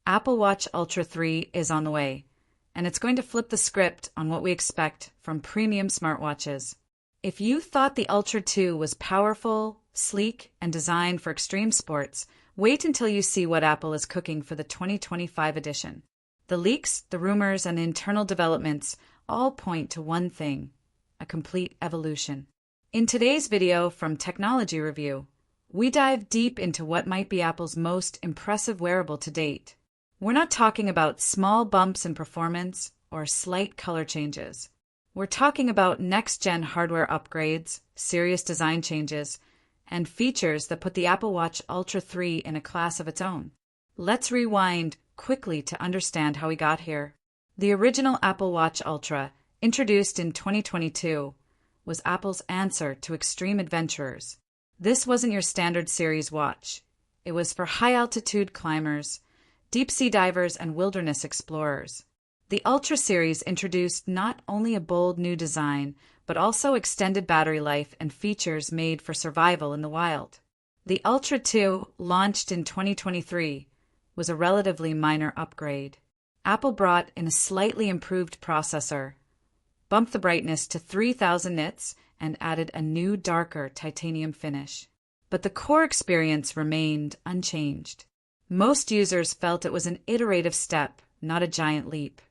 Apple Watch Ultra 3 is on the way, and it's going to flip the script on what we expect from premium smartwatches. If you thought the Ultra 2 was powerful, sleek, and designed for extreme sports, wait until you see what Apple is cooking for the 2025 edition. The leaks, the rumors, and the internal developments all point to one thing: a complete evolution. In today's video from Technology Review, we dive deep into what might be Apple's most impressive wearable to date. We're not talking about small bumps in performance or slight color changes. We're talking about next-gen hardware upgrades, serious design changes, and features that put the Apple Watch Ultra 3 in a class of its own. Let's rewind quickly to understand how we got here. The original Apple Watch Ultra, introduced in 2022, was Apple's answer to extreme adventurers. This wasn't your standard series watch. It was for high-altitude climbers, deep-sea divers, and wilderness explorers. The Ultra series introduced not only a bold new design, but also extended battery life and features made for survival in the wild. The Ultra 2, launched in 2023, was a relatively minor upgrade. Apple brought in a slightly improved processor, bumped the brightness to 3000 nits, and added a new, darker titanium finish. But the core experience remained unchanged. Most users felt it was an iterative step, not a giant leap.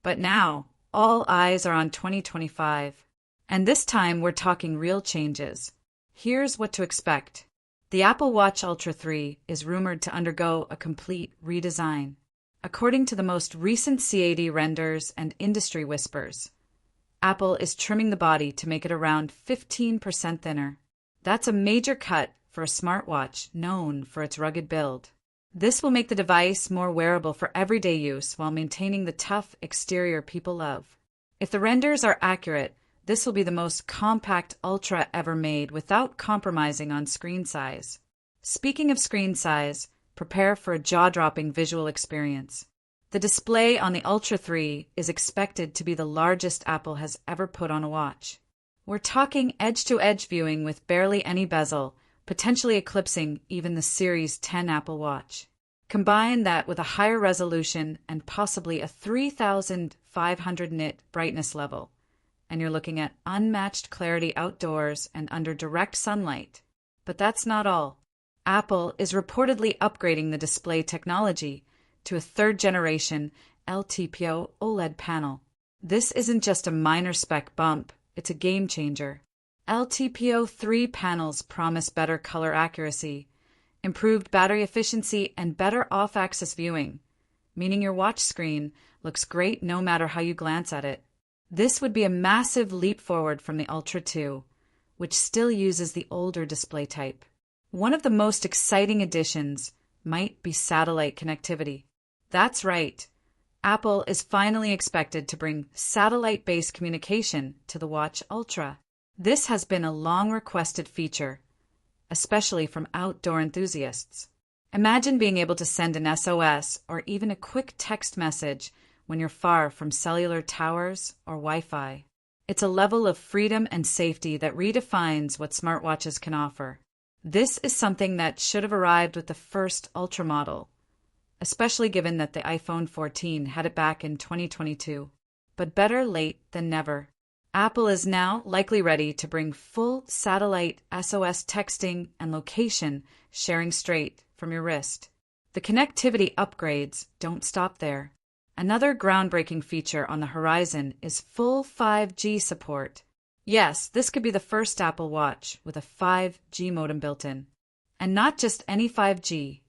But now, all eyes are on 2025. And this time we're talking real changes. Here's what to expect. The Apple Watch Ultra 3 is rumored to undergo a complete redesign. According to the most recent CAD renders and industry whispers, Apple is trimming the body to make it around 15% thinner. That's a major cut for a smartwatch known for its rugged build. This will make the device more wearable for everyday use while maintaining the tough exterior people love. If the renders are accurate, this will be the most compact Ultra ever made without compromising on screen size. Speaking of screen size, prepare for a jaw-dropping visual experience. The display on the Ultra 3 is expected to be the largest Apple has ever put on a watch. We're talking edge-to-edge viewing with barely any bezel, potentially eclipsing even the Series 10 Apple Watch. Combine that with a higher resolution and possibly a 3500 nit brightness level, and you're looking at unmatched clarity outdoors and under direct sunlight. But that's not all. Apple is reportedly upgrading the display technology to a third-generation LTPO OLED panel. This isn't just a minor spec bump, it's a game changer. LTPO 3 panels promise better color accuracy, improved battery efficiency, and better off-axis viewing, meaning your watch screen looks great no matter how you glance at it. This would be a massive leap forward from the Ultra 2, which still uses the older display type. One of the most exciting additions might be satellite connectivity. That's right. Apple is finally expected to bring satellite-based communication to the Watch Ultra. This has been a long-requested feature, especially from outdoor enthusiasts. Imagine being able to send an SOS or even a quick text message when you're far from cellular towers or Wi-Fi. It's a level of freedom and safety that redefines what smartwatches can offer. This is something that should have arrived with the first Ultra model, especially given that the iPhone 14 had it back in 2022. But better late than never. Apple is now likely ready to bring full satellite SOS texting and location sharing straight from your wrist. The connectivity upgrades don't stop there. Another groundbreaking feature on the horizon is full 5G support. Yes, this could be the first Apple Watch with a 5G modem built in. And not just any 5G.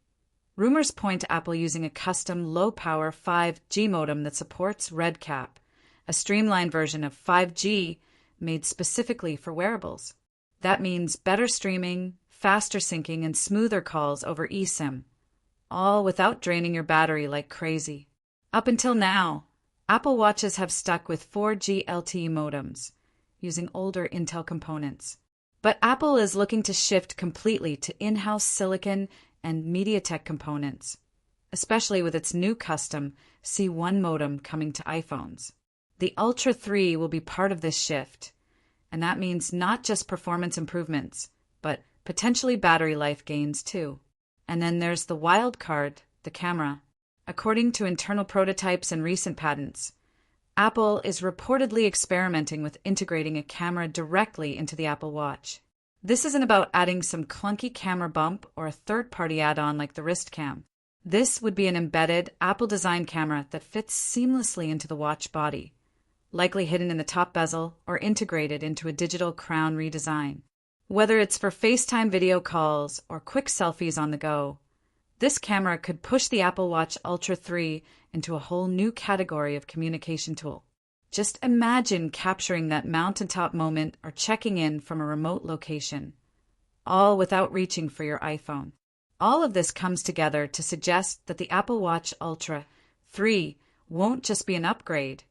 Rumors point to Apple using a custom low-power 5G modem that supports RedCap, a streamlined version of 5G made specifically for wearables. That means better streaming, faster syncing, and smoother calls over eSIM, all without draining your battery like crazy. Up until now, Apple Watches have stuck with 4G LTE modems, using older Intel components. But Apple is looking to shift completely to in-house silicon and MediaTek components, especially with its new custom C1 modem coming to iPhones. The Ultra 3 will be part of this shift, and that means not just performance improvements, but potentially battery life gains too. And then there's the wild card, the camera. According to internal prototypes and recent patents, Apple is reportedly experimenting with integrating a camera directly into the Apple Watch. This isn't about adding some clunky camera bump or a third-party add-on like the wrist cam. This would be an embedded, Apple-designed camera that fits seamlessly into the watch body, likely hidden in the top bezel or integrated into a digital crown redesign. Whether it's for FaceTime video calls or quick selfies on the go, this camera could push the Apple Watch Ultra 3 into a whole new category of communication tool. Just imagine capturing that mountaintop moment or checking in from a remote location, all without reaching for your iPhone. All of this comes together to suggest that the Apple Watch Ultra 3 won't just be an upgrade,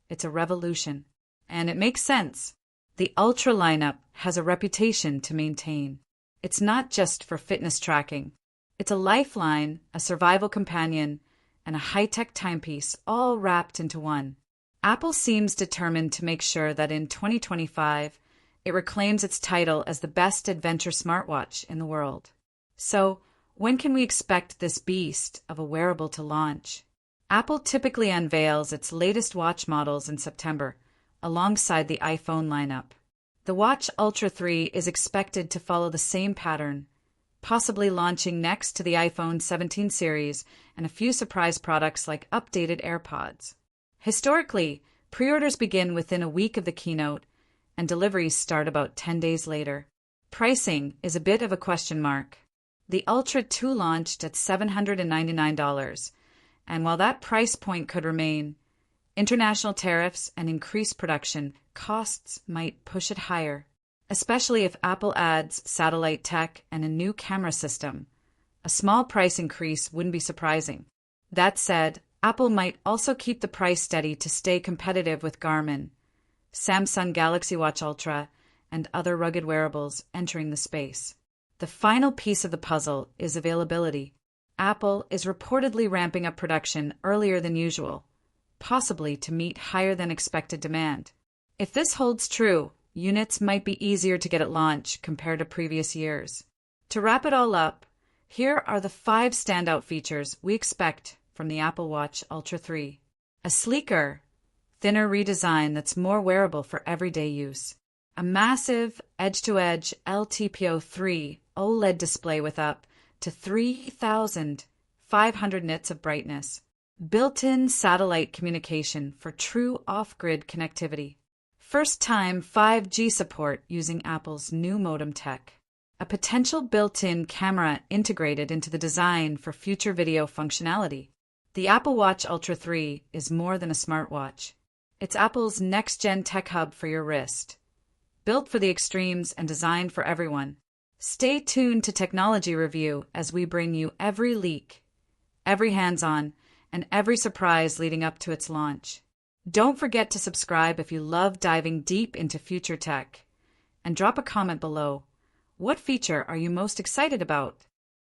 it's a revolution. And it makes sense. The Ultra lineup has a reputation to maintain. It's not just for fitness tracking. It's a lifeline, a survival companion, and a high-tech timepiece all wrapped into one. Apple seems determined to make sure that in 2025, it reclaims its title as the best adventure smartwatch in the world. So, when can we expect this beast of a wearable to launch? Apple typically unveils its latest watch models in September, alongside the iPhone lineup. The Watch Ultra 3 is expected to follow the same pattern, possibly launching next to the iPhone 17 series and a few surprise products like updated AirPods. Historically, pre-orders begin within a week of the keynote, and deliveries start about 10 days later. Pricing is a bit of a question mark. The Ultra 2 launched at $799, and while that price point could remain, international tariffs and increased production costs might push it higher, especially if Apple adds satellite tech and a new camera system. A small price increase wouldn't be surprising. That said, Apple might also keep the price steady to stay competitive with Garmin, Samsung Galaxy Watch Ultra, and other rugged wearables entering the space. The final piece of the puzzle is availability. Apple is reportedly ramping up production earlier than usual, possibly to meet higher than expected demand. If this holds true, units might be easier to get at launch compared to previous years. To wrap it all up, here are the 5 standout features we expect from the Apple Watch Ultra 3. A sleeker, thinner redesign that's more wearable for everyday use. A massive edge-to-edge LTPO3 OLED display with up to 3,500 nits of brightness. Built-in satellite communication for true off-grid connectivity. First-time 5G support using Apple's new modem tech. A potential built-in camera integrated into the design for future video functionality. The Apple Watch Ultra 3 is more than a smartwatch. It's Apple's next-gen tech hub for your wrist. Built for the extremes and designed for everyone. Stay tuned to Technology Review as we bring you every leak, every hands-on, and every surprise leading up to its launch. Don't forget to subscribe if you love diving deep into future tech. And drop a comment below. What feature are you most excited about?